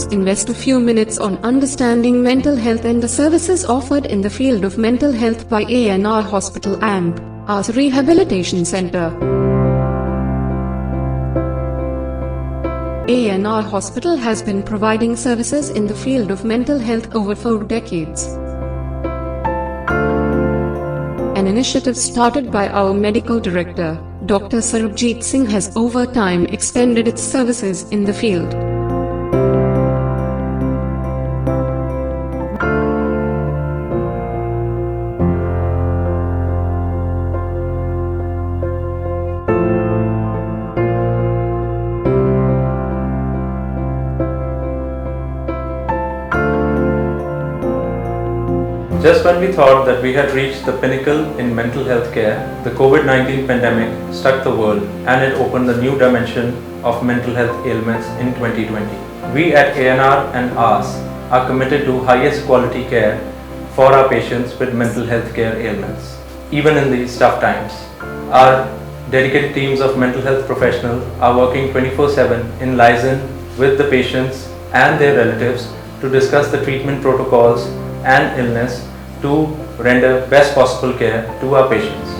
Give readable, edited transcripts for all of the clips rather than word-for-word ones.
let's invest a few minutes on understanding mental health and the services offered in the field of mental health by ANR Hospital AMP, our rehabilitation center. ANR Hospital has been providing services in the field of mental health over 4 decades. An initiative started by our medical director, Dr. Sarabjit Singh, has over time extended its services in the field. Just when we thought that we had reached the pinnacle in mental health care, the COVID-19 pandemic struck the world and it opened a new dimension of mental health ailments in 2020. We at ANR and AS are committed to highest quality care for our patients with mental health care ailments. Even in these tough times, our dedicated teams of mental health professionals are working 24/7 in liaison with the patients and their relatives to discuss the treatment protocols and illness to render best possible care to our patients.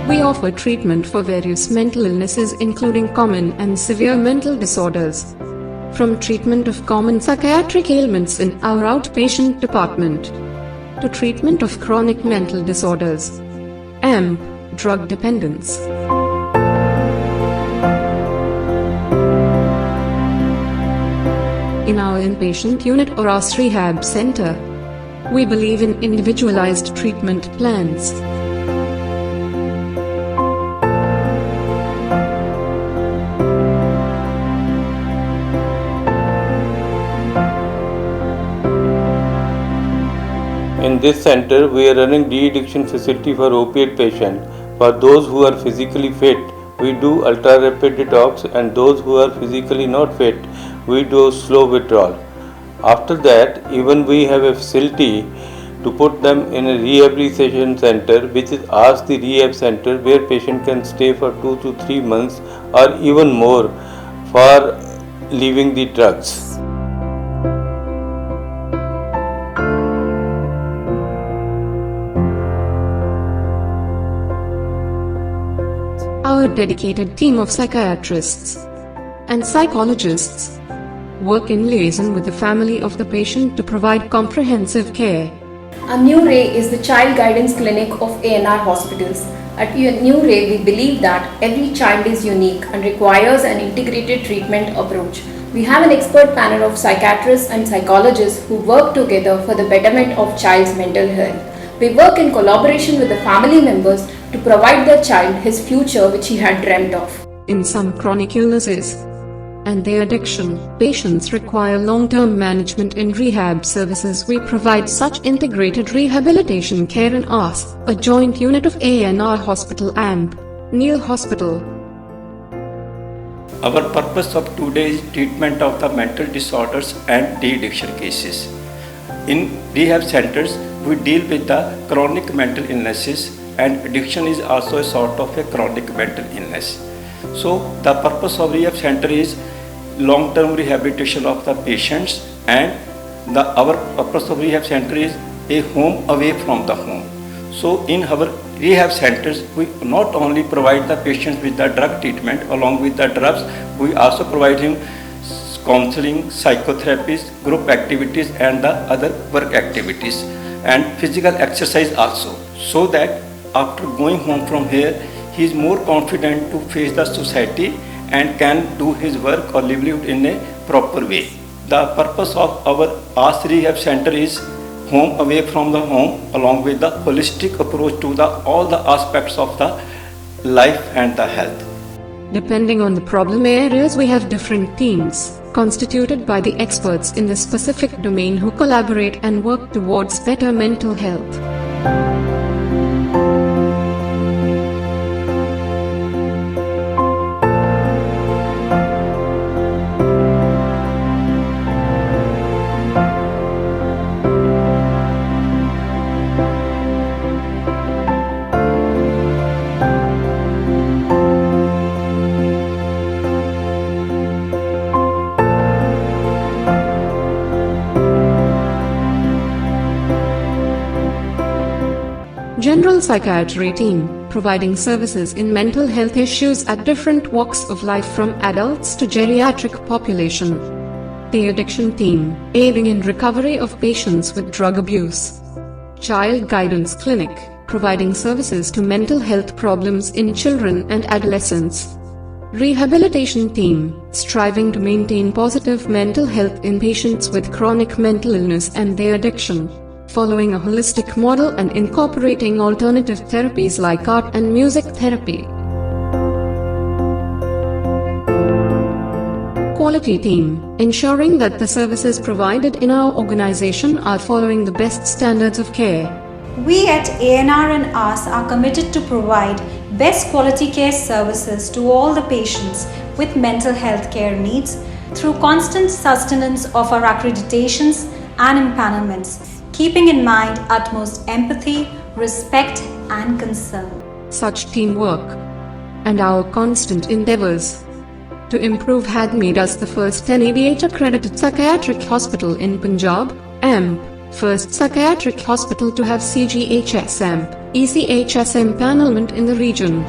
We offer treatment for various mental illnesses including common and severe mental disorders. From treatment of common psychiatric ailments in our outpatient department to treatment of chronic mental disorders, AMP, drug dependence. In our inpatient unit or our rehab center, we believe in individualized treatment plans. In this center, we are running de-addiction facility for opiate patients. For those who are physically fit, we do ultra-rapid detox, and those who are physically not fit, we do slow withdrawal. After that, even we have a facility to put them in a rehabilitation center, which is AS the Rehab Center, where patient can stay for 2 to 3 months or even more for leaving the drugs. Our dedicated team of psychiatrists and psychologists work in liaison with the family of the patient to provide comprehensive care. A New Ray is the child guidance clinic of ANR hospitals. At New Ray, we believe that every child is unique and requires an integrated treatment approach. We have an expert panel of psychiatrists and psychologists who work together for the betterment of child's mental health. We work in collaboration with the family members to provide their child his future which he had dreamt of. In some chronic illnesses and their addiction, patients require long-term management in rehab services. We provide such integrated rehabilitation care in AS, a joint unit of ANR Hospital AMP, Neil Hospital. Our purpose of today is treatment of the mental disorders and de-addiction cases. In rehab centers, we deal with the chronic mental illnesses, and addiction is also a sort of a chronic mental illness. So the purpose of rehab center is long-term rehabilitation of the patients, and our purpose of rehab center is a home away from the home. So in our rehab centers, we not only provide the patients with the drug treatment. Along with the drugs, we also provide him counseling, psychotherapies, group activities, and the other work activities, and physical exercise also, so that after going home from here, he is more confident to face the society and can do his work or livelihood in a proper way. The purpose of our AS Rehab Center is home away from the home, along with the holistic approach to all the aspects of the life and the health. Depending on the problem areas, we have different teams constituted by the experts in the specific domain who collaborate and work towards better mental health. general psychiatry team, providing services in mental health issues at different walks of life from adults to geriatric population. The addiction team, aiding in recovery of patients with drug abuse. Child Guidance Clinic, providing services to mental health problems in children and adolescents. Rehabilitation team, striving to maintain positive mental health in patients with chronic mental illness and their addiction, following a holistic model and incorporating alternative therapies like art and music therapy. Quality team, ensuring that the services provided in our organization are following the best standards of care. We at ANR and AS are committed to provide best quality care services to all the patients with mental health care needs through constant sustenance of our accreditations and empanelments, keeping in mind utmost empathy, respect and concern. Such teamwork and our constant endeavors to improve had made us the first NABH accredited psychiatric hospital in Punjab, AMP, first psychiatric hospital to have CGHS AMP, ECHS empanelment in the region.